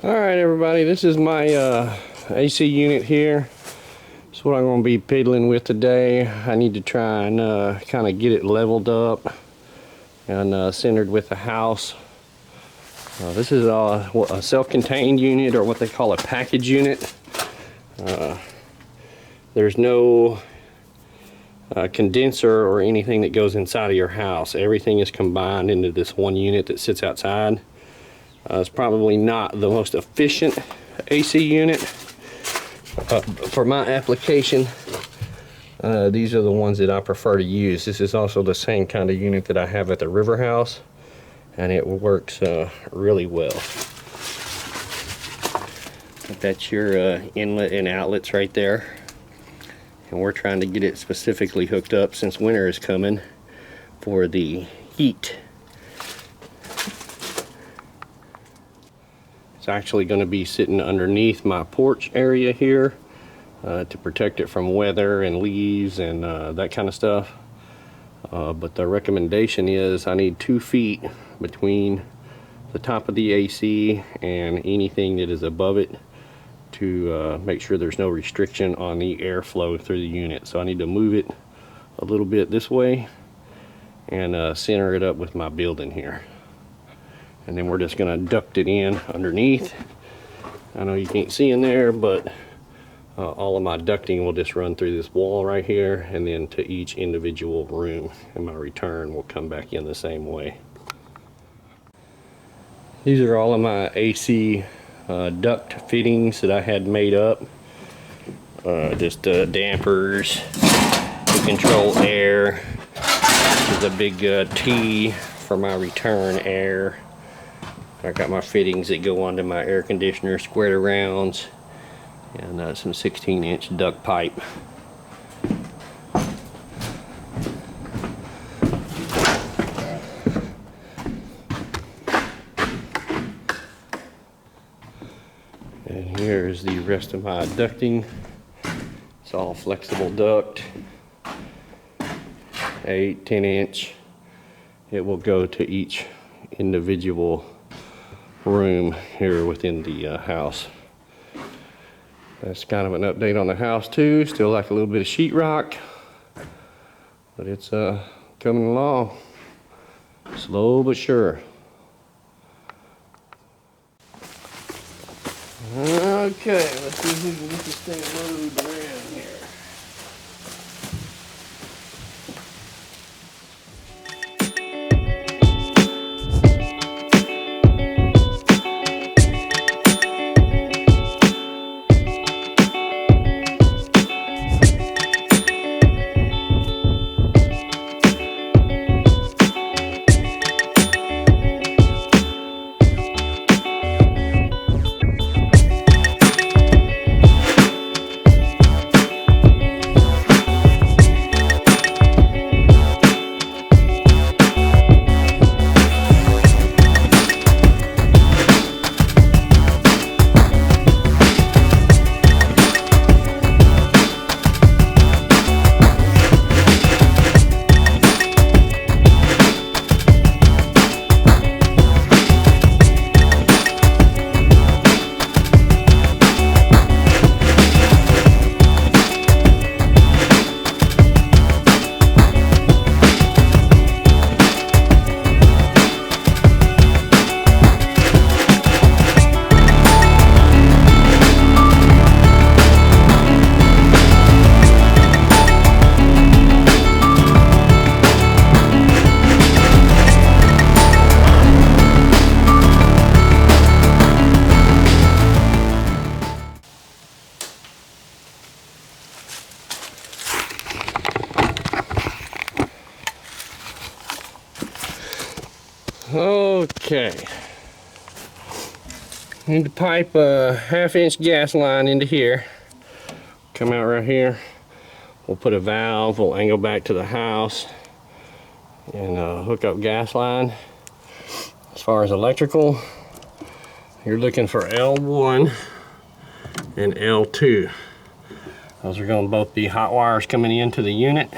Alright everybody, this is my AC unit here. It's what I'm going to be piddling with today. I need to try and kind of get it leveled up and centered with the house. This is a self-contained unit, or what they call a package unit. There's no condenser or anything that goes inside of your house. Everything is combined into this one unit that sits outside. It's probably not the most efficient AC unit. For my application, these are the ones that I prefer to use. This is also the same kind of unit that I have at the river house, and it works really well. That's your inlet and outlets right there. And we're trying to get it specifically hooked up, since winter is coming, for the heat. It's actually going to be sitting underneath my porch area here to protect it from weather and leaves and that kind of stuff. But the recommendation is I need 2 feet between the top of the AC and anything that is above it to make sure there's no restriction on the airflow through the unit. So I need to move it a little bit this way and center it up with my building here. And then we're just going to duct it in underneath. I know you can't see in there, but all of my ducting will just run through this wall right here and then to each individual room, and my return will come back in the same way. These are all of my AC duct fittings that I had made up. Just dampers to control air. This is a big T for my return air. I got my fittings that go onto my air conditioner squared around, and some 16-inch duct pipe. And here's the rest of my ducting. It's all flexible duct, 8, 10-inch. It will go to each individual room here within the house. That's kind of an update on the house too. Still like a little bit of sheetrock, but it's coming along slow but sure. Okay, let's see if we can get this thing moved around here. Okay, need to pipe a 1/2-inch gas line into here. Come out right here. We'll put a valve, we'll angle back to the house and hook up gas line. As far as electrical, you're looking for L1 and L2. Those are going to both be hot wires coming into the unit.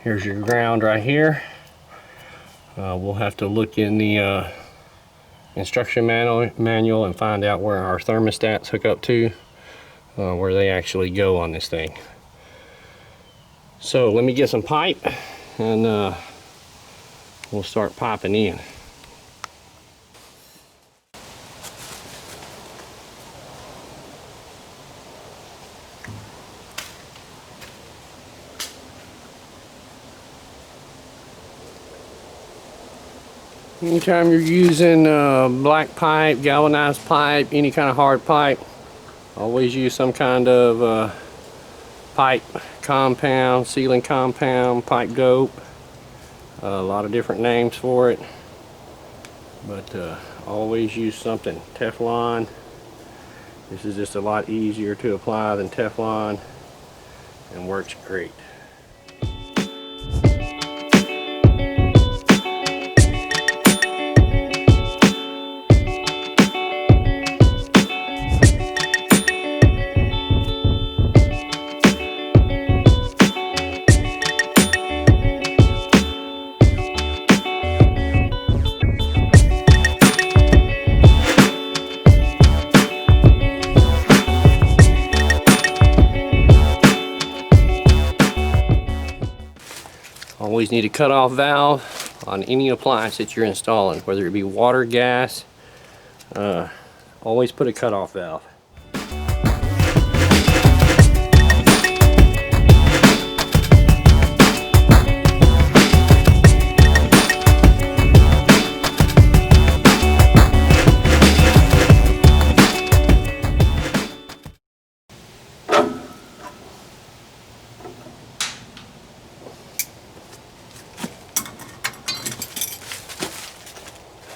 Here's your ground right here. We'll have to look in the instruction manual and find out where our thermostats hook up to, where they actually go on this thing. So let me get some pipe and we'll start piping in. Anytime you're using black pipe, galvanized pipe, any kind of hard pipe, always use some kind of pipe compound, sealing compound, pipe dope. A lot of different names for it, but always use something. Teflon. This is just a lot easier to apply than Teflon and works great. Always need a cutoff valve on any appliance that you're installing, whether it be water, gas. Always put a cutoff valve.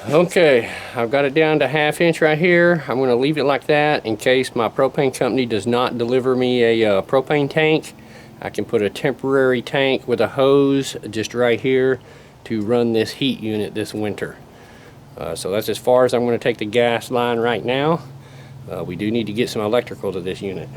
Okay, I've got it down to 1/2 inch right here. I'm going to leave it like that in case my propane company does not deliver me a propane tank. I can put a temporary tank with a hose just right here to run this heat unit this winter. So that's as far as I'm going to take the gas line right now. We do need to get some electrical to this unit.